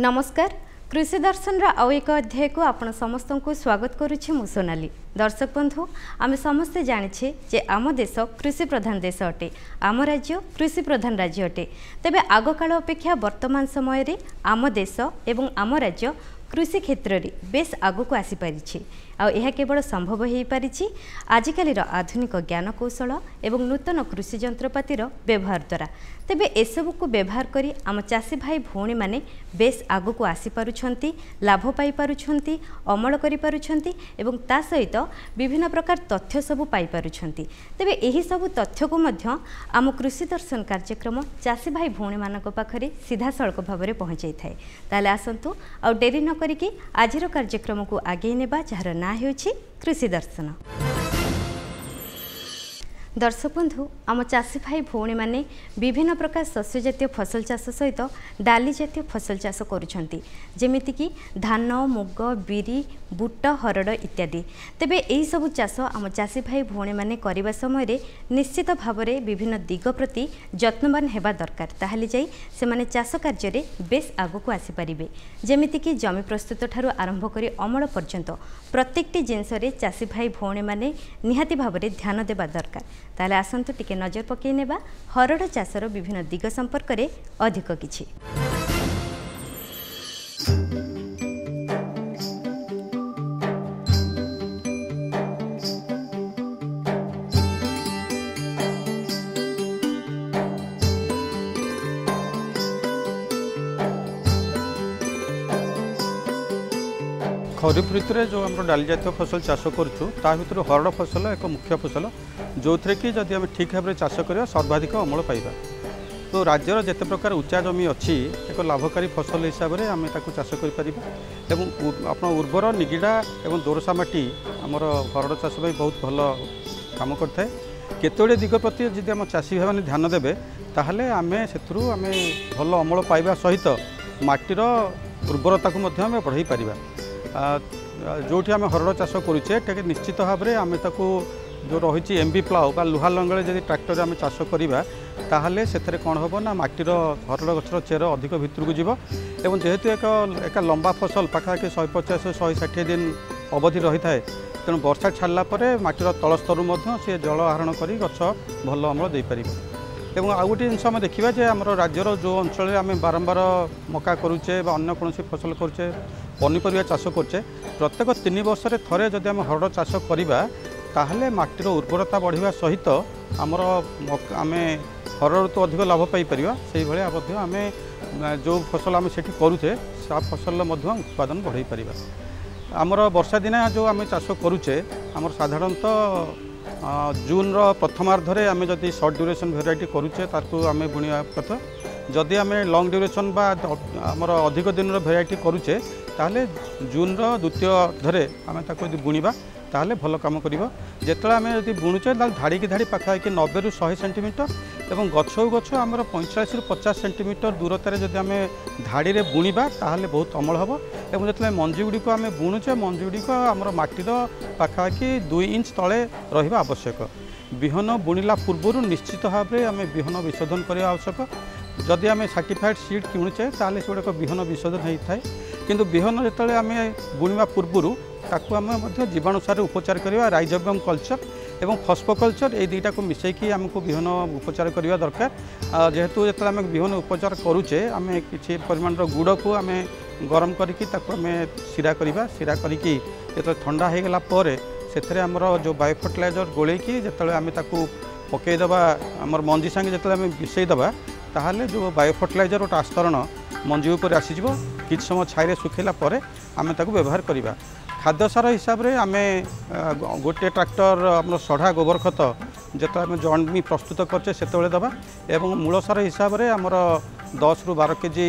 नमस्कार कृषि दर्शन आउ एक अध्याय को आपण समस्त को स्वागत करुछि मु सोनाली। दर्शक बंधु आमे समस्ते जानिछे जे आम देश कृषि प्रधान देश अटे, आम राज्य कृषि प्रधान राज्य अटे। तेबे आग काल अपेक्षा वर्तमान समय रे आम देश एवं आम राज्य कृषि क्षेत्र में बेस आगु को आसी पारिछि। यह केवल संभव हो पारिछि आजिकालीर आधुनिक ज्ञान कौशल एवं नूतन कृषि जंत्रपातिर व्यवहार द्वारा। तेबे एसबू को व्यवहार करी आम चाषी भाई भौणी माने बेस आगु को आसी पारुछंती, लाभ पाई पारुछंती, अमल करि पारुछंती एवं ता सहित विभिन्न प्रकार तथ्य सबु पाई पारुछंती। तेबे एही सबु तथ्य को मध्य आम कृषि दर्शन कार्यक्रम चाषी भाई भौणी मानक पाखरे सीधा सड़क भाव में पहुँचाई थाए। ताले आसंतु आ डेरी न करिकी आजिर कार्यक्रम को आगे नेबा जार ना हेउछि कृषि दर्शन। दर्शक बंधु आम चाषी भाई भौणी माने विभिन्न प्रकार शस्य जातीय फसल चाष सहित डाली जातीय फसल चाष करुछंती, जेमिति कि धान, मुग, बिरी, बुट, हरड़ इत्यादि। तेबे एही सबु चाष आम चाषी भाई भौणी माने करिबा समय रे निश्चित भाव में विभिन्न दिग प्रति यत्नवान हेबा दरकार। ताहाले जाई से माने चाष कार्य रे बेस आगु को आसी परिबे। जेमिति कि जमी प्रस्तुत ठारू आरंभ करी अमल पर्यंत प्रत्येकटी जिनस रे चाषी भाई भौणी माने निहाती भाव में ध्यान देबा दरकार। ताले आसंतु टिके नजर पकई नेबा हरड़ चाषर विभिन्न दिग संपर्क में अधिक किछि। खरीफ ऋतु में जो आम डाली जातीय फसल चाष करूँ ता भर हरड़ फसल एक मुख्य फसल जो थे कि जदि आम ठीक भाव में चाष करवा सर्वाधिक अमल पाइबा। तो राज्यर जिते प्रकार उच्चा जमी अच्छी एक लाभकारी फसल हिसाब से आम चाष कर आप उर्वर निगिड़ा और दोरसा माटी आमर हरड़ चाष बहुत भल काम करता है। केतोड़े दिग प्रति जब आम चाषी भाई मैंने ध्यान देवे ताहले आम से भल अमल पाइबा सहित माटीर उर्वरता को बढ़ाई पारिबा। जो आम हरड़ चाष करुचे निश्चित भाव में आम जो रही एमबी प्लाउ बा लुहा लंगले जब ट्रैक्टर आम चाष करवा ताहले से कौन हम ना माटीर हरड़ गछर चेर अधिक भितर को जीव एवं जेहेतु एक लंबा फसल पाखापाखि 150-160 दिन अवधि रही है तेणु वर्षा छाड़ा माटीर तल स्तर से जल आहरण कर गछ भल अमल दे पार। एवं आउ गोटे जिन देखा जे आम राज्यर जो अंचल आम बारंबार मका करुचे अन्य कौन फसल करुचे पनीपरिया चाष करुचे प्रत्येक 3 वर्ष थे जदि आम हरड़ चाष करवा ताहले माटीर उर्वरता बढ़िया सहित आमर आम हरड़ तो अधिक लाभ पाइपर से भाया आम जो फसल आम से करुचे सा फसल उत्पादन बढ़ाई पार। आमर वर्षा दिन जो आम चाष करुचे आमर साधारणतः जून प्रथमार्धरे आम जदि शॉर्ट ड्यूरेशन भेराइटी करुचे ताकू आम बुणा कथा। जदि आम लंग ड्यूरेशन बा आमर अधिक दिन भेराइटी करुचे ताहले जून द्वितीय अर्धरे आम ताकू बुणवा ताहले भल काम करिवो। जेतला आम यदि बुणुचे धाड़ी की धाड़ी पाखापाखि 90 ରୁ 100 सेंटीमीटर एवं गछ गछ आमर 45 ରୁ 50 सेंटीमीटर दूरतार जदि आम धाड़ी रे बुणवा ताहले बहुत अमल हम। एवं जो मंजी गुड़ी को आम बुणुचे मंजी गुड़ी आमर माटीर पाखापाखि 2 इंच तले रहिबा आवश्यक। बिहन बुणिला पूर्व निश्चित भाव में आम बिहन विशोधन करने आवश्यक। जदि आम सर्टिफाइड सीड किणुचे ताहले से गुड़ाक बिहन विशोधन होता है किंतु बिहन जो आम बुणवा पूर्व ताकू आम जीवाणुसार उपचार करवा राइजोबियम कल्चर एवं फॉस्फोकल्चर ये दुईटा को मिसैकी आमको बिहन उपचार करवा दरकार। जेहेतु जो आम बिहन उपचार करुचे आम किसी परिमाण गुड़ को आम गरम करके सिरा करवा सिरा करके जो ठंडा हो गला से आमर जो बायो फर्टिलाइजर गोलेकी जो आम पकईदबा आमर मंजी सांगे जो आम मिसईदबा ताहले जो बायो फर्टिलाइजर गोटे आस्तरण मंजी उपर आसीज किछ समय छाई सुखेला आम व्यवहार करवा। खाद्य सार हिसाब से आम गोटे ट्रैक्टर आम सढ़ा गोबर खत जो आम जमी प्रस्तुत करचे से दबा एवं मूल सार हिसाब से आमर 10 ରୁ 12 केजी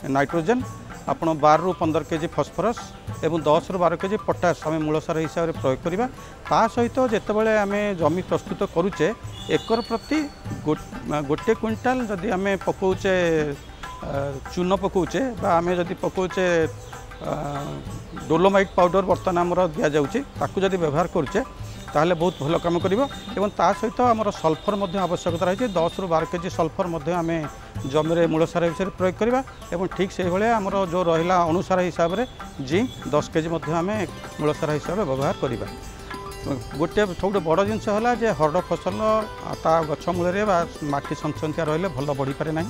नाइट्रोजेन आप 12 ରୁ 15 केजी फॉस्फोरस एवं 10 ରୁ 12 केजी पोटास आम मूल सार हिसाब से प्रयोग करवा। ता सहित जितेबाला आम जमी प्रस्तुत करुचे एकर प्रति गोटे क्विंटाल जदि आम पकाउचे चून पकाउचे आम जदि पकाउचे डोलोमाइट पाउडर बर्तमान आमर दि जाऊँगी ताकू जदि व्यवहार करुचे ताहले बहुत भल काम करिवो एवं ता सहित हमर सल्फर मध्ये आवश्यकता रही 10 रु 12 केजी सल्फर मध्ये आमे जमी रे मूल सार विषय प्रयोग करवा एवं ठीक से भाई आमर जो रहा अनुसार हिसाब से जिंक 10 केजी आमे मूल सार हिसाब से व्यवहार करवा गोटे सब बड़ जिनस है जे हरड़ फसल ता गछ मूल माटी संचंतिया रही भल बढ़ी पारे ना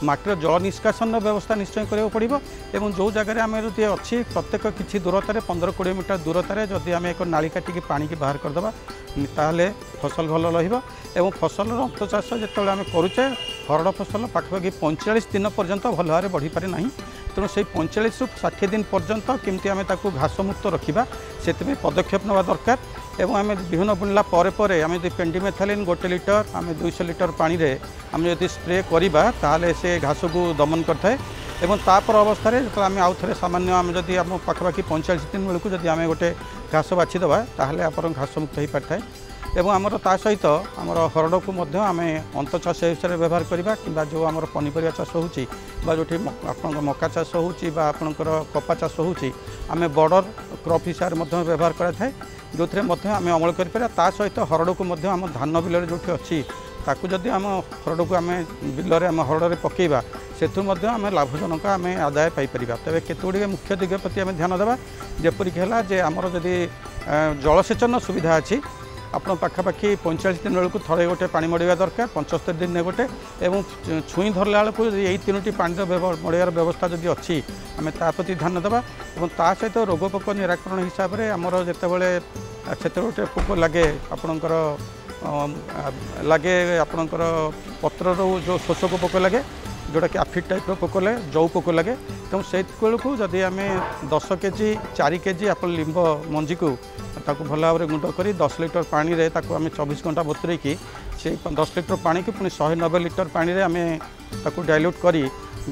माटीर जल निष्कासन व्यवस्था निश्चय करा पड़ो और जो जगह आम जी अच्छी प्रत्येक किसी दूरतार 15-20 मीटर दूरतार जदि आम एक नाली काटिकी पानी की बाहर करदे ताहले फसल भल रहा फसल अंत चाष जो आम करुचे हरड़ फसल पाखापाखि 45 दिन पर्यंत भल भाव बढ़ी पारे ना तेणु से 45 ରୁ 60 दिन पर्यंत केमती आम घास मुक्त रखा से पदक्षेप नेवा दरकार एवं आम विहन बुणला आम जो पेंडिमेथालिन 1 लिटर आम 200 लिटर पानी रे आम जो स्प्रे करवा ताहले से घास को दमन करथाए एवं तापर अवस्था जो आम आउ थे सामान्य आम जदि आम पाखापाखि 45 दिन बेलू जदि आम गोटे घास बाछीदे ताहले आप घास मुक्त हो पारि थाए एवं आमर ता सहित आमर हरड़ को आम अंत चाष हिसाब से व्यवहार करवा कि जो आम पनीपरिया चाष होची जो आप मका चाष होची आपणकर कपा चाष होची आम बॉर्डर क्रॉप हिसाब से व्यवहार कराए जो थे आम अमल कर सहित हरड़ को आम धान बिल जो अच्छी ताकू जदि आम हरड़ को आम बिल आम हरड़ पकईवा से आम लाभजनक आम आदाय पाइपर तेज केतुड़ी मुख्य दिग प्रति आम ध्यान देवा जपरिक है जे आमर जदि जलसेचन सुविधा अच्छी आप पाखापाखि 45 दिन बेलू थे गोटे पानी मड़ा दरकार 75 दिन ने गोटे एवं छुई धरला बेलू यही 3टी पानी मड़ार व्यवस्था जदि अच्छी आम ता प्रति ध्यान देवा और ता सहित रोगपोक निराकरण हिसाब से आमर जितेबाला से गोटे पोक लगे आपणकर लगे आपणकर पत्र जो शोषक पोक लगे जोटा कि आफिड टाइप पोक लगे जौ पोक लगे तेणु से बेलू जदि आम 10 केजी 4 केजी आप लिंब मंजी को ताकू भल भाव गुंड कर 10 लिटर पानी रे ताकू आम 24 घंटा बतुरेकी से 10 लिटर पानी की पुणी 190 लिटर पानी रे आम ताकू डाइल्यूट करी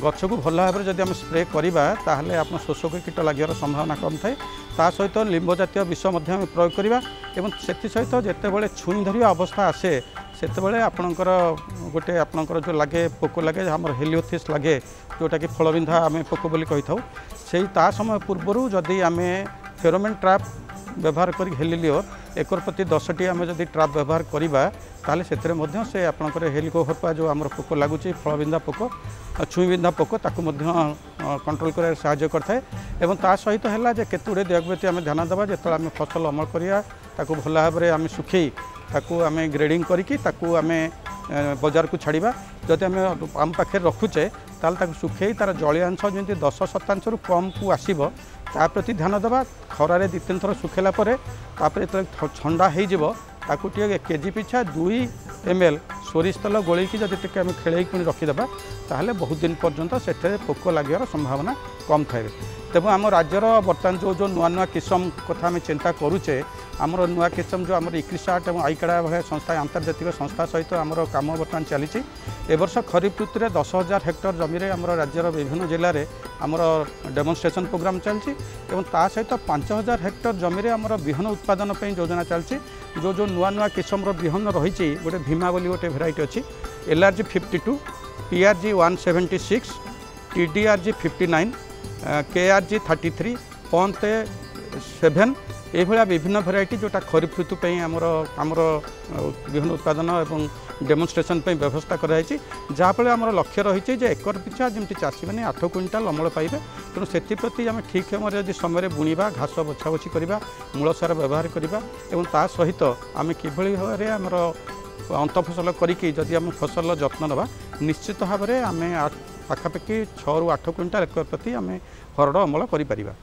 गछ को भल भाव जब आम स्प्रे करवा ताहले आप शोषक कीट लगे संभावना कम थाए ता सहित लिंब जातीय विष प्रयोग करवा एवं से सहित जितेबाला छुई धरिया अवस्था आसे सेतेबेले आपणकर गोटे आपणकर जो लगे पोक लगे आम हेलियोथिस लगे जोटा कि फलबिंधा आम पोक बोली कही था से ता समय पूर्वर जदि आम फेरोमेन ट्रैप व्यवहार कर हेलिलियर एकर प्रति 10टी आम जदि ट्रैप व्यवहार करवा ताले से से आपणकर हेलिकोफोरपा जो आम पोक लगुच फलबिंधा पोक छुईबिंधा पोक ताकू कंट्रोल कर साहाय्य करथाए एवं ता सहित है जे केतुड़े दिग प्रति आम ध्यान देवा जो आम फसल अमल करिया ताकू भल भाव में आम सुखई ताकू आम ग्रेडिंग करिकी ताकू आम बजार को छाड़ा जदि आम पाखे रखुचे ताल सुखे तार जलीय अंश जमी 10% रु कम को आसब ता प्रति ध्यान देवा खरारे 2-3 थर सुखेला जो ठंडा हो केजी पिछा 2 ml सोरिष तेल गोलैकी जब टे आम खेल रखीदे ताहले बहुत दिन पर्यंत से पोक लगे संभावना कम थाए तेणु आम राज्यर बर्तमान जो नुआ नुआ किस्म कथा आम चिंता करुचे आमर नुआ किस्म जो आम इक्रिसाट और आईकाड़ा भाई संस्था आंतर्जातिक संस्था सहित आमर काम बर्तमान चली एवर्ष खरीफ ऋतु में 10,000 हेक्टर जमी में आमर राज्यर विभिन्न जिले में आमर डेमोन्स्ट्रेशन प्रोग्राम चलती ता सहित 5,000 हेक्टर जमी में आमर बिहन उत्पादन योजना चलती जो नुआ नुआ किस्म बिहन रही गोटे भीमा बोली गोटे भेराइटी अच्छी LRG 52 PRG 176 TDRG 59 KRG 33 Pant 7 ये विभिन्न भेराइटी जोटा खरीफ ऋतु आमर विहन उत्पादन और डेमोन्स्ट्रेशन व्यवस्था कराई जहाँफल आम लक्ष्य रही एकर पिछा जमी चाषी मैंने 8 क्विंटाल अमल पाइबे तेणु से आम ठीक समय बुणवा घास बछा बछी करवा मूल सार व्यवहार करवा और सहित आम किभली भाव में आमर अंत फसल करी जदि आम फसल जत्न नवा निश्चित भाव में आम पाखापाखि 6 ରୁ 8 क्विंटाल एकर प्रति आम हरड़ अमल करिपरिबा।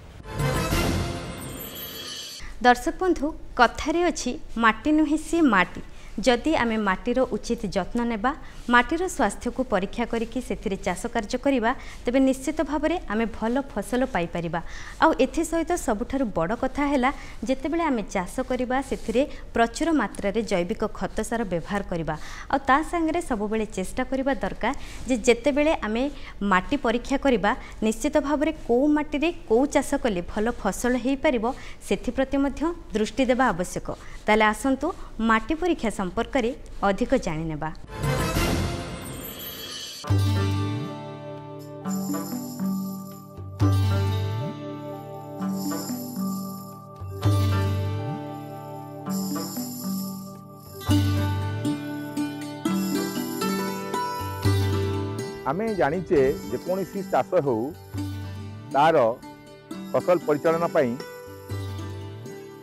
दर्शक बंधु कथारे अछि माटी नुहे सी माटी जदि आमे माटीर उचित जत्न नेबा माटीर स्वास्थ्य को परीक्षा करिकि सेथिरे चाष कार्य करिबा तबे निश्चित भाव में आमे भल फसल पाई परिबा। आ एथि सहित सबुठारु बड़ कथा हैला जेतेबेले आमे चाष करिबा सेथिरे प्रचुर मात्रा रे जैविक खत सार व्यवहार करिबा आ ता संगे सबुबेले चेष्टा करिबा दरकार जे जेतेबेले आमे माटी परीक्षा करिबा निश्चित भाव में को माटी रे को चाष कले भल फसल हेई परिबो सेथि प्रति मध्य दृष्टि देबा आवश्यक। ताले आसंतु माटी परीक्षा संपर्क में अधिक जानि नेबा। आमे जानिचे जेकोसी चाष हो तार फसल परिचालन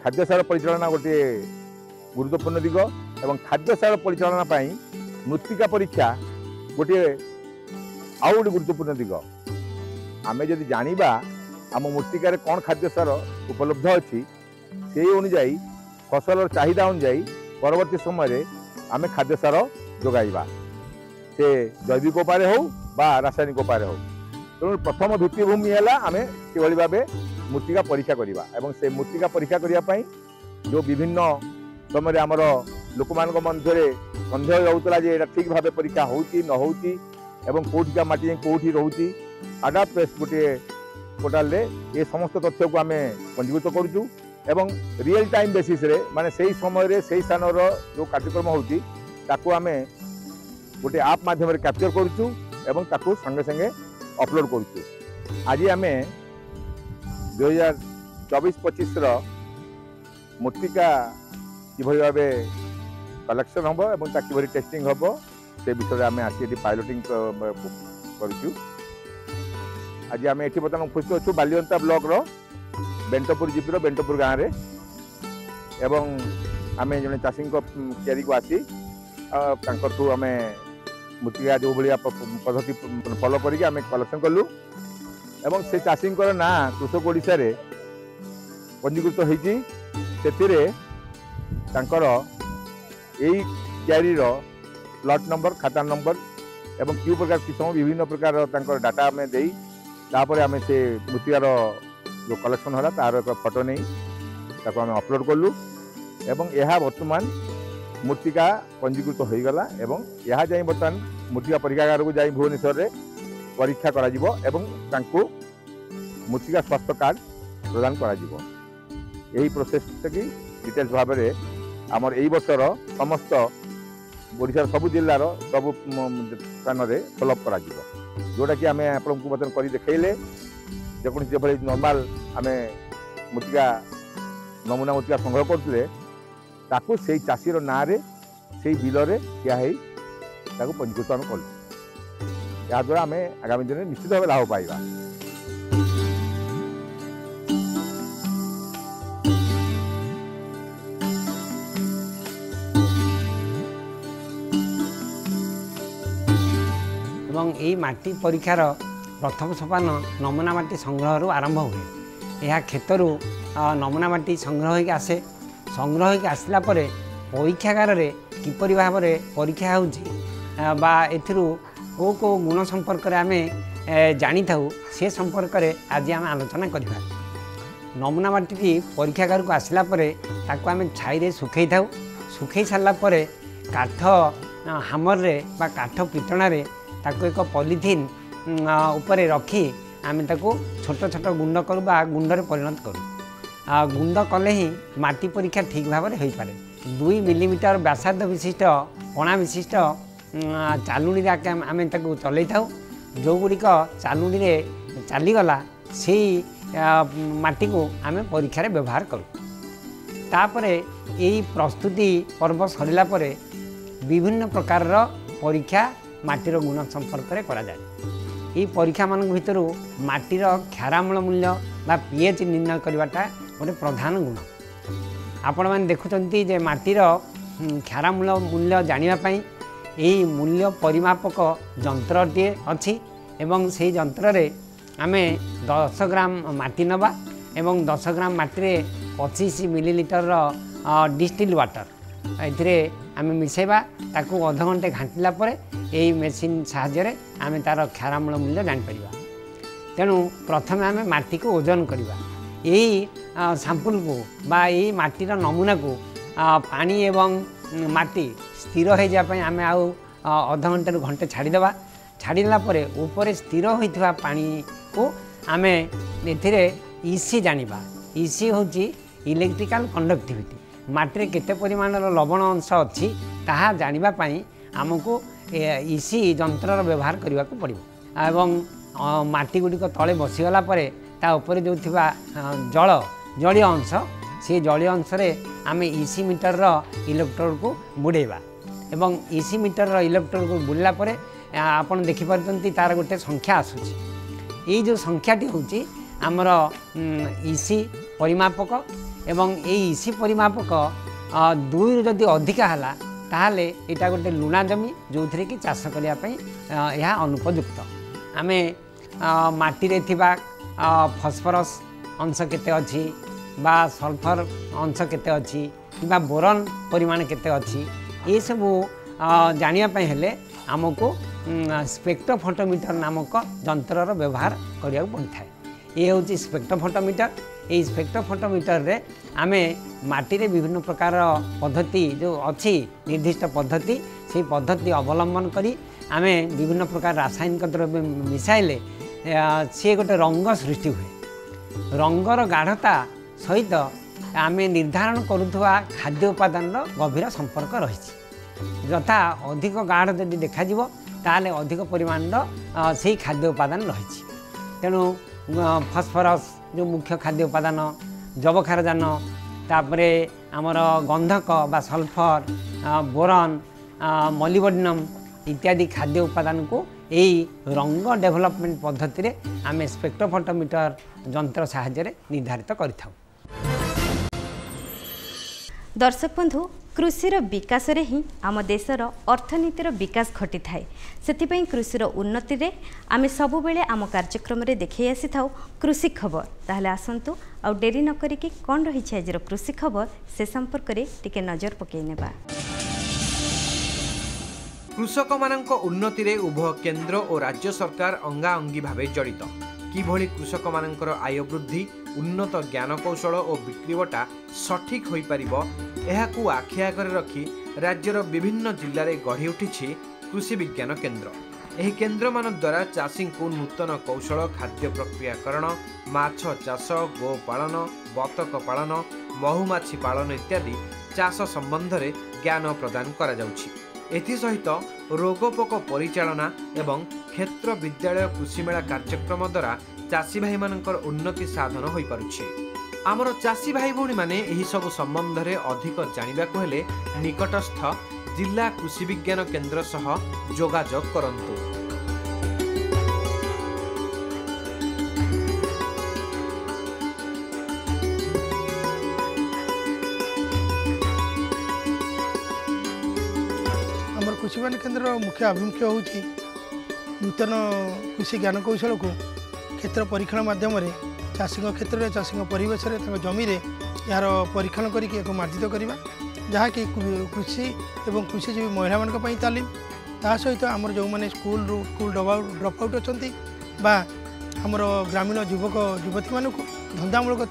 खाद्य सार परिचालन गोटे गुरुत्वपूर्ण दिग एवं खाद्य सार परिचालन मृत्तिका परीक्षा गोटे आउ गोटे गुरुत्वपूर्ण दिग आमे जदि जानिबा आम मृत्तिकार कौन खाद्य सार उपलब्ध अच्छी से अनुजाई फसल चाहिदा अनुजाई परवर्ती समय आमे खाद्य सार जोगाइबा से जैविक उपाय हो बा रासायनिक उपाय हो। तेणु प्रथम भित्तिभूमि है आमे किभली भाबे मृत्तिका परीक्षा करिबा एवं से मृत्तिका परीक्षा करिया पई जो विभिन्न समय आमर लोक मान मध्य सन्देह रहउतला जे एटा ठीक भाबे परीक्षा होउची न होउची एवं कोठिका माटी कोठी रहउची आडा प्रेस गोटे पोर्टाल रे ये समस्त तथ्य को आमे पंजीकृत करूछु एवं रियल टाइम बेसिस रे माने सेही समय रे सेही स्थान रो जो कार्यक्रम होउची ताको आमे गोटे आप माध्यम कैप्चर करूछु एवं ताको संगे संगे अपलोड करूछु। आज आमे 2024-25 रो मृत्तिका किभली भाबे कलेक्शन हम एवं ता किभली टेस्टिंग हम से विषय आमे आसी पायलटिंग करूछु। आज आमे एठी बर्तमान उपस्थित अच्छु बालियंता ब्लॉक रो बेंटपुर जीपी रो बेंटपुर गाँव रे एवं आमे जने चाषी क्यारी को आसी तांकर आमे मृत्तिका जो भाया पद्धति फॉलो करके आमे कलेक्शन कलु एवं से चाषी ना कृषक ओडिशा रे पंजीकृत होईची सेतिरे तांकर एई क्यारी रो प्लॉट नंबर खाता नंबर एवं क्यू प्रकार किसम विभिन्न प्रकार तांकर डाटा आमे देई तापर आमे से मृत्तिकार जो कलेक्शन होला तार एक फोटो नहीं ताको आमे अपलोड कलु एवं यह वर्तमान मृत्तिका पंजीकृत हो गला एवं यह जाई बर्तमान मृत्तिका परीक्षागार को जाई भुवनेश्वर रे परीक्षा करा जिवो एवं तांको मृत्तिका स्वास्थ्य कार्ड प्रदान करा जिवो। यही प्रोसेस की डिटेल्स भाव में आमर एई वर्षर समस्त ओडिशा सब जिल्लार सब स्थान रे फॉलोअप करा जिवो जोटा कि आमे आपन को बतन करी देखैले जेकोन जे भली नॉर्मल आमे मृत्तिका नमूना मृत्तिका संग्रह करथले ताकू से चाषीर ना रे से बिल रे क्या है ताकू पंजीकृत आम कलु या द्वारा आमे आगामी दिन में निश्चित भाव लाभ पाइबा। एवं यही माटी परीक्षार प्रथम सोपान नमूना माटी संग्रह आरंभ हुए। यह क्षेत्रु नमूना माटी संग्रह होकर आसे संग्रह होकर आसला परे परीक्षागार रे किपरि भाव में परीक्षा होबा एथिरु को गुण संपर्क रे आमे जानी थाउ से संपर्क रे आज आम आलोचना करबा। नमूना माटी परीक्षागार को आसला परे ताको आमे छाई रे सुखै थाउ सुखै सारला परे काठ हामर रे बा काठ पिटना रे ताको एक पॉलीथिन उपरे रखी आमे ताको छोट छोट गुंड करू बा गुंड रे परिणत करू। गुंड कले ही माटी परीक्षा ठीक भाव में हो पारे। 2 मिलीमीटर व्यासार्ध विशिष्ट पणा विशिष्ट चालुणी आम चल जो गुड़िक चालुणी चलीगला से माटी को आम परीक्षा व्यवहार करूँ। तापर यही प्रस्तुति पर्व सरला विभिन्न प्रकार परीक्षा माटीर गुण संपर्क में करा जाए। ये परीक्षा मान भर माटीर क्षाराम्ल मूल्य बा पीएच निर्णय करवाटा गोटे प्रधान गुण। आपण मैंने देखुंत जे माटीर क्षाराम्ल मूल्य जानापी यही मूल्य परिमापक जंत्रटे अच्छी एवं से जंत्र रे आमे 10 ग्राम माटी नवा एवं 10 ग्राम माटी 25 मिलीलीटर डिस्टिल वाटर ए आमे मिसेबा ताकू अध घंटे घाटिला परे यही मेसीन साहाय्य आमे तार क्षाराम्ल मूल्य जानीपर। तेणु प्रथम आमे माटी को ओजन करवा यही सैंपल को बा यही माटीर नमूना को पानी एवं माटी स्थिर हो जाए आमे आउ अध घंटे घंटे छाड़ीदेवा। छाड़ीला ऊपर स्थिर होता पानी को आमे एथिरे इसी जानिबा। इसी होची इलेक्ट्रिकल कंडक्टिविटी माटी केते परिमाण लवण अंश अच्छी ताहा जानिबा पई आमको इसी जंत्रर व्यवहार करने को पड़ो। एवं माटी गुड़िक तले बसीगला ता उपरे जो जल जलीय अंश से जलीय अंश आम इसी मीटर इलेक्ट्रोड को बुड़ेबा एवं इसी मीटर इलेक्ट्रोड को बुड़ला आपण देखिपारे तार गोटे संख्या आसूची ये जो संख्याटी हूँ आमर इसी परिमापक एवं ये इसी परिमापक 2 जदि अधिका है ताहले यहाँ गोटे लुणा जमी जो थी कि चाष करने यह अनुपयुक्त आम माटी थिबा फस्फरस अंश केते अच्छी बा सल्फर अंश केते अच्छी कि बोरन परिमाण केते अच्छी ये सब जानापी हेले आमको स्पेक्ट्रोफोटोमीटर नामक जंतर व्यवहार करिया पड़ता है। ये हूँ स्पेक्ट्रोफोटोमीटर। ये स्पेक्ट्रोफोटोमीटर रे आमे माटी रे विभिन्न प्रकार पद्धति जो अच्छी निर्दिष्ट पद्धति से पद्धति अवलंबन करी आमे विभिन्न प्रकार रासायनिक द्रव्य मिसाइले सी गोटे रंग सृष्टि हुए। रंगर गाढ़ता सहित आमे निर्धारण करुवा खाद्य उपादान गभीर संपर्क रही यथा अधिक गाढ़ जदि देखा ताले अधिक परिमाण से खाद्य उपादान रही तेणु फस्फरस जो मुख्य खाद्य उपादान जबक्षारजान तापरे आमर गंधक बा सल्फर बोरन मॉलिब्डेनम इत्यादि खाद्य उपादान को यही रंग डेवलपमेंट पद्धति रे आमे स्पेक्ट्रोफोटोमीटर जंत्र साहाय्य निर्धारित करिथाउ। दर्शक बंधु कृषिर विकास रे ही आम देशर अर्थनीतिर विकास घटी थाए से कृषिर उन्नति रे आमे सबु बेले आम कार्यक्रम रे देखै आसी थाउ कृषि खबर। ताहले आसंतु आ डेरी न करी कि कोन रही छै आजर कृषि खबर से संपर्क रे टिके नजर पकै नेबा। कृषक मानक उन्नति रे उभय केंद्र और राज्य सरकार अंगा अंगी भावे जड़ित किभଳି कृषक मानकर आय वृद्धि उन्नत ज्ञान कौशल और बिक्रीबटा सठिक होई परिबो एहाकू आखि आगरे रखी राज्यर विभिन्न जिल्ला रे गढ़ी उठिछि कृषि विज्ञान केंद्र। एही केंद्र मान द्वारा चाषी को नूतन कौशल खाद्य प्रक्रियाकरण माछ चाष गो पालन बतक पालन महुमाछी पालन इत्यादि चाष संबंध रे ज्ञान प्रदान करा जाउछि। एथि सहित रोगपोक परिचालना एवं क्षेत्र विद्यालय कृषिमेला कार्यक्रम द्वारा चाषी भाई मानकर उन्नति साधन होई पारुछि। आमर चाषी भाई भौणी माने एही सब संबंध रे अधिक जानिबाकु हेले निकटस्थ जिला कृषि विज्ञान केंद्र सह जोगाजोग करंतु। कृषि विज्ञान केंद्र मुख्य आभिमुख्य होउछि नूतन कृषि ज्ञान कौशल को क्षेत्र परीक्षण माध्यम चाषी क्षेत्र में चाषी परिवेश जमी यार परीक्षण करके मार्जित करवा जहाँकि कृषि एवं कृषिजीवी महिला मान तालीम ता सहित आमर जो मैंने स्कूल ड्रप आउट अच्छा आमर ग्रामीण युवक युवती मानक धंदामूलक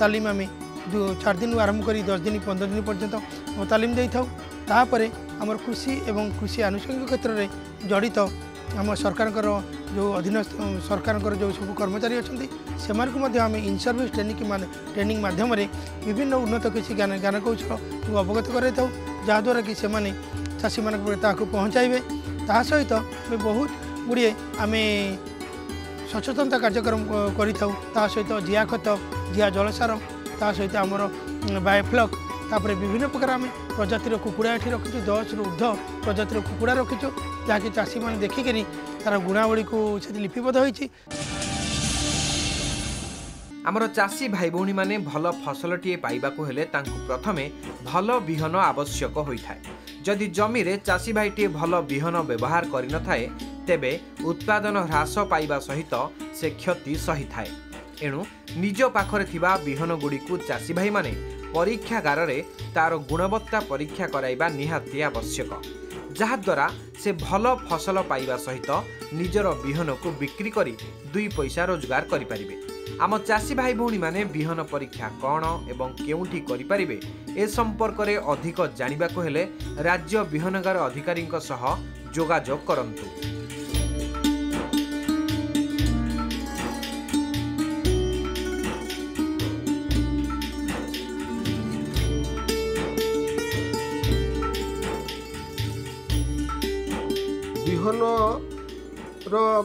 तालीम आम जो 4 दिन आरंभ कर 10 दिन 15 दिन पर्यंत तालीम दे था तापर आमर कृषि एवं कृषि आनुषंगिक क्षेत्र में जड़ित आम सरकार जो अधीन सरकार जो सब कर्मचारी अच्छा से आम इन सर्विस ट्रेनिंग माध्यम विभिन्न उन्नत कृषि ज्ञान कौशल अवगत कराई था जहाद्वारा कि से चाषी मान पहुँचाइबे ता सहित बहुत गुड़िए आम सचेतनता कार्यक्रम कर सहित जिया खत जिया जलसार ता सहित आमर बायोफ्लक तापर विभिन्न प्रकार आम प्रजातिर कुकुड़ा ये रखीचु 10 रु ऊर्ध्व प्रजातिर कुकुड़ा रखीचु जहाँकि चाषी मैंने देखिकी तार गुणावली को लिपिबद्ध होती। आमर चाषी भाई भौणी माने भल फसलटीए पाइबाकू हेले तांकु प्रथमे भल बिहन आवश्यक होइथाय। जदि जमी रे चाषी भाईटीए भल बिहन व्यवहार करि न थाए तेबे उत्पादन ह्रास पाइबा सहित से क्षति सही थाए। एणु निज पाखरे थिबा बिहन गुडी को चाषी भाई माने परीक्षागार रे तार गुणवत्ता परीक्षा कराइबा निहाती आवश्यक जहाद्वारा से भल फसल पाइबा सहित निजर बिहन को बिक्री करी 2 पैसा रोजगार करिपारिबे। आम चाषी भाई भौणी माने बिहन परीक्षा कौन एवं केउठी करिपारिबे ए संपर्क रे अधिक जानिबाकू हेले राज्य बिहनगार अधिकारी सह जोगाजोग करंतु। बिहन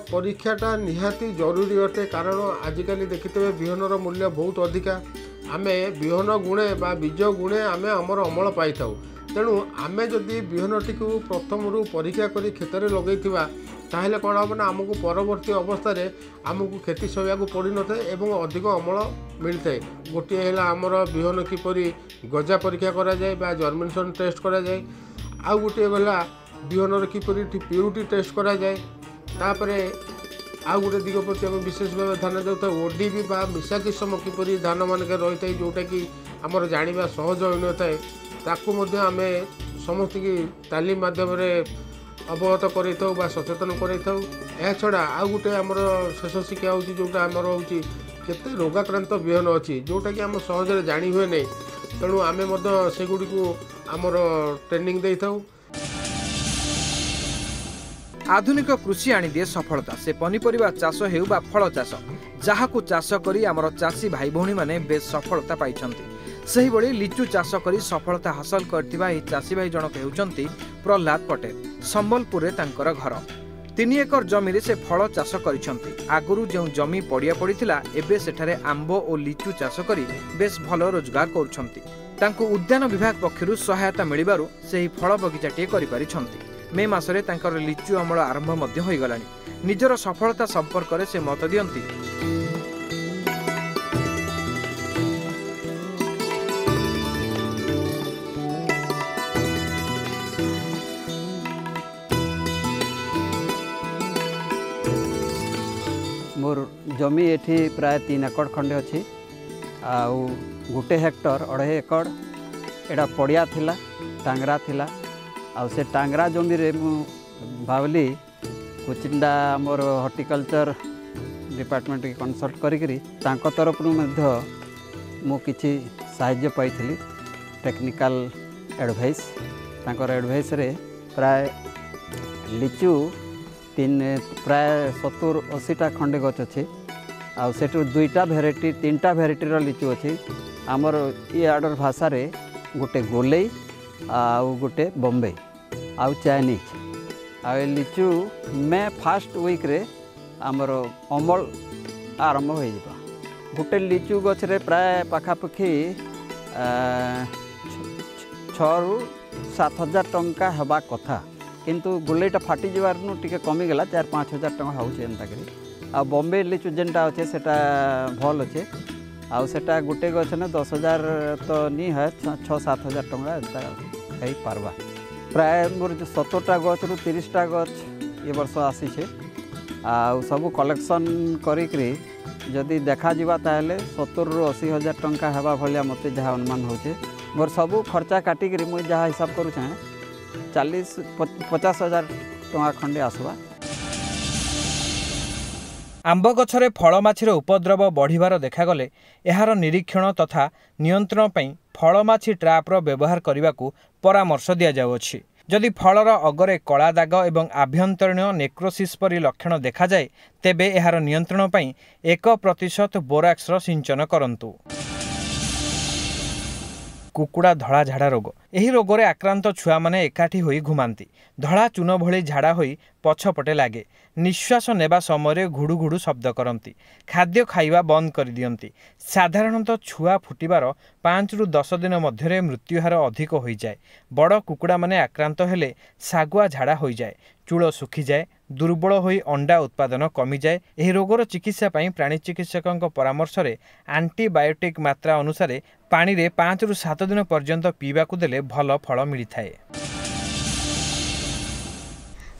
परीक्षाटा निहाती जरूरी अटे कारण आजिकल देखिते बिहनर मूल्य बहुत अधिका आम बिहन गुणे बा बीज गुणे आम आमर अमल पाई था तेणु आम जदि बिहनटी को प्रथम परीक्षा कर क्षेत्र में लगे ताहले कौन हम ना आमको परवर्ती अवस्था आमको क्षति सहवाक पड़ न था एवं अधिक अमल मिलता है। गोटे है आमर बिहन किपरि गजा परीक्षा करा जाए बा जर्मिनेशन टेस्ट करा जाए, आउ गोटे है बिहन किपरि प्यूरिटी टेस्ट करा जाए। तापरे आउ गोटे दिग प्रति आम विशेष भाव ध्यान देता ओडीबी बा मिशा किसम किपरि धान मानक रही है जोटा कि आमर जाना सहज हो न था ताकू आम समस्त की तालीम माध्यम अवगत कर सचेतन कर छड़ा आउ गोटे आमर शेष शिक्षा हूँ जोटा आमर हूँ केते रोगाक्रांत बिहन अच्छी जोटा कि आम सहजरे जानी हुए नहीं, तेणु आम से गुड़ी को आमर ट्रेनिंग दे था। आधुनिक कृषि आनिदिए सफलता। से पनीपरिबा चाष हेउ बा फल चाष जहाकू चाष करी आमर चाषी भाई भौणी माने बेस सफलता पाइछन्ति। सही बड़ी लिचु चाष करी सफलता हासिल करथिबा एही चाषी भाई जनक हेउचन्ति प्रहलाद पटेल। संबलपुर रे तांकर घर 3 एकर जमी से फल चाष करिछन्ति। आगुरु जो जमी पड़िया पड़िथिला एबे सेठारे आंबो और लिचु चाष करी बेस भल रोजगार करुछन्ति। तांको उद्यान विभाग पक्षरु सहायता मिलिबारु सेही फल बगीचाटी करि पारिछन्ति। मे मासरे तांकर लिचु अमल आरंभ मध्य होई गलानी। निजर सफलता संपर्क रे से मत दियंती। मोर जमी एठी प्राय 3 एकड़ खंडे अच्छी आउ 1 हेक्टर 2.5 एकड़ एटा पड़िया थिला टांगरा थिला। आउ से टांगरा जमी रे मु भावली कुचिंडा मोर हॉर्टिकल्चर डिपार्टमेंट के कंसल्ट करी तांको तरफ मु किछि साहाय्य पाइथिली टेक्निकल एडवाइस। तांकर एडवाइस रे प्राय लिचु प्राय 70-80टा खंडे गछ अच्छे। आउ सेठु 2टा भेराइटी 3टा भेराइटीर लिचु अच्छी। आमर ये आर्डर भाषा रे गोटे गोलेई आउ गोटे बम्बे आउ चाइनीज। आ लिचु मे फास्ट वीक रे आमर अमल आरंभ हो जावा। गोटे लिचु गछ रे प्राय पाखापाखि 6,000-7,000 टंका हवा कथा, किंतु गोलेटा फाटी जवार टिके कमी गला 4-5 हजार टंका होचे एंता करी। आ बॉम्बे लिचु जेनटा अच्छे सेटा भल अच्छे आउ सेटा गोटे गछ ने 10,000 तो नहीं है 6-7 हजार टंका एंता कही पारबा। प्राय मोर 70टा गछ रु 30टा गछ ये वर्ष आसी छे। आउ सब कलेक्शन करी जदि देखा जीवा ताहले 70-80 हजार टंका हेबा भलिया मते जहाँ अनुमान होचे। मोर सब खर्चा काटिक मुझे जहाँ हिसाब करू चाहे 40-50 हजार टंका खंडे आसवा। आंब गछरे फल माछीर उपद्रव बढ़िबार देखागले एहार निरीक्षण तथा नियंत्रण पई फलमाछी ट्रापर व्यवहार करने परामर्श दिया जाउछि। जदि फलर अगरे कला दाग एवं आभ्यंतरीण नेक्रोसिस परि लक्षण देखा जाए तेबे एहार नियंत्रण पई 1% बोराक्सर सिंचन करंतु। कुकुड़ा धड़ा झाड़ा रोग। एही रोगरे आक्रांत छुआ माने एकाठी होई घुमांती। धड़ा चून भली झाड़ा होई पछपटे लागे। निश्वास नेबा समय घुड़ू घुड़ू शब्द करती। खाद्य खाइबा बंद कर दियंती। साधारणतः छुआ फुटिबार 5 ରୁ 10 दिन मध्यरे मृत्युहार अधिक हो जाए। बड़ कुकुड़ा माने आक्रांत हेले सागुआ झाड़ा हो जाए, चूल सुखी जाए, दुर्बल होई अंडा उत्पादन कमी जाए। एही रोगर चिकित्सा पई प्राणी चिकित्सक परामर्श रे एंटीबायोटिक मात्रा अनुसार पानी रे 5 ରୁ 7 दिन पर्यंत पीवाकू देले भल फल मिलिथाए।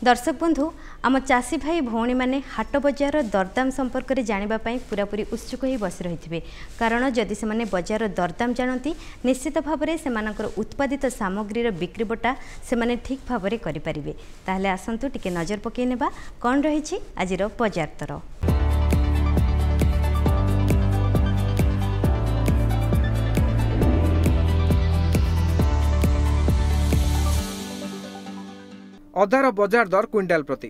दर्शक बंधु आम चाषी भाई भौणी मैंने हाट बजार दरदाम संपर्क में जानापी पूरापूरी उत्सुक हो बस रही। कारण जदि से बजार दरदाम जानती निश्चित भाव में से उत्पादित सामग्रीर बिक्री बटा से ठीक भाव में करें। ताहले आसतु टिके नजर पकई नेबा कौन रही आज बजार दर। अदार बजार दर क्विंटाल प्रति।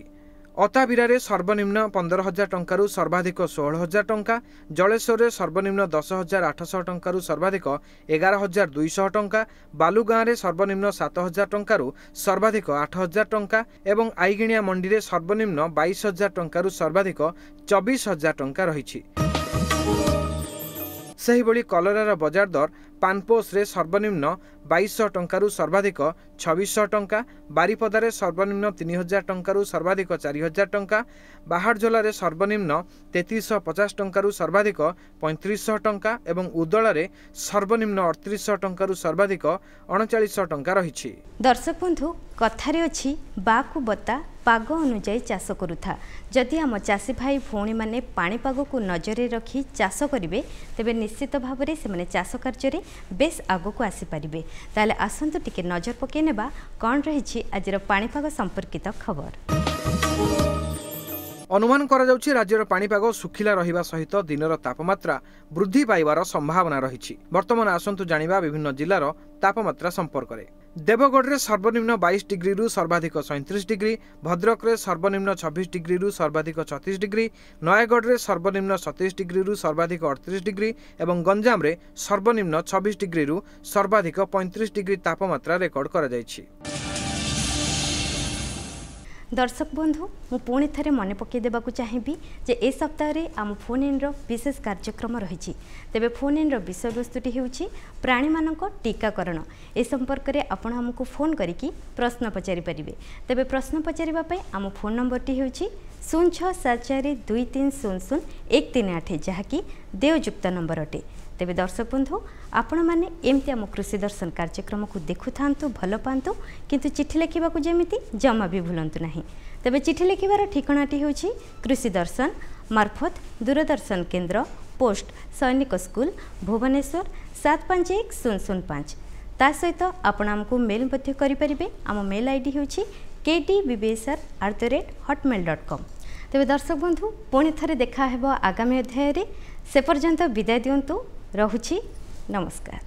अताबिरारे सर्वनिम्न 15,000 टंकारु सर्वाधिक 16,000 टंका, जलेश्वर सर्वनिम्न 10,800 टंकारु सर्वाधिक 11,200 टंका, बालुगाँव सर्वनिम्न 7,000 टंकारु सर्वाधिक 8,000 टंका एवं आईगिणिया मंडी रे सर्वनिम्न 22,000 टंकारु सर्वाधिक 24,000 टंका रही। सेहिभଳି कलरार बजार दर पानपोस सर्वनिम्न 2200 टंकारु सर्वाधिक 2600 टंका, बारिपदारे सर्वनिम्न 3000 टंकारु सर्वाधिक 4000 टंका, बाहारझोलारे सर्वनिम्न 3350 टंकारु सर्वाधिक 3500 टंका एवं उदलारे सर्वनिम्न 3800 टंकारु सर्वाधिक 3900 टंका रही। दर्शक बंधु कथारे अछि बाकु बता पाग अनुजाई चाष करुथा। जदि आम चाषी भाई भौणी माने पाणीपाग को नजर रखी चाष करेंगे तेबे निश्चित भाव में से चाष कार्य बेस आगक आसीपारे। ताले आसंतु टिके नजर पकई नेबा कौन रही आज पाणीपाग संपर्कित खबर। अनुमान करा जाउछि राज्यर पाणीपाग सुखिला रहिबा सहित दिनर तापमात्रा वृद्धि पाइबार संभावना रही। वर्तमान आसंतु जानिबा विभिन्न जिल्लार तापमात्रा संपर्क में। देवगढ़ में सर्वनिम्न 22 डिग्री रु सर्वाधिक 37 डिग्री, भद्रक में सर्वनिम्न 26 डिग्री रु सर्वाधिक 36 डिग्री, नयगढ़ में सर्वनिम्न 27 डिग्री रु सर्वाधिक 38 डिग्री एवं गंजाम में सर्वनिम्न 26 डिग्री रु सर्वाधिक 35 डिग्री तापमात्रा रेकर्ड करा जायछि। दर्शक बंधु मु पुणी थे मन पकई देवाक चाहिए जे ए सप्ताह आम फोन इन विशेष कार्यक्रम रही। तेबे फोन इन विषय वस्तुटी होउछि प्राणी मानक टीकाकरण। ए संपर्क में आपण हमको फोन करिकी प्रश्न पचारि परिबे। तेबे प्रश्न पचारिबा पई आम फोन नंबरटी होउछि 067423000138 जहाँकि देययुक्त नंबर अटे। तेबे दर्शक बंधु आपण मैंने एमती आम कृषि दर्शन कार्यक्रम को देखु था भल पातु किंतु चिठी लिखा जमीती जमा भी भूलु ना। तेबे चिठी लिखार ठिकानाटी होछि कृषि दर्शन मार्फत दूरदर्शन केन्द्र पोस्ट सैनिक स्कूल भुवनेश्वर 751005। ता सहित आपण आमको मेल करें। आम मेल आईडी होछि kdbbsr@hotmail.com। तेबे दर्शक बंधु पुणी थे देखा हेबो आगामी अध्याय से पर्यंत विदाय दियंतु। रहुछि नमस्कार।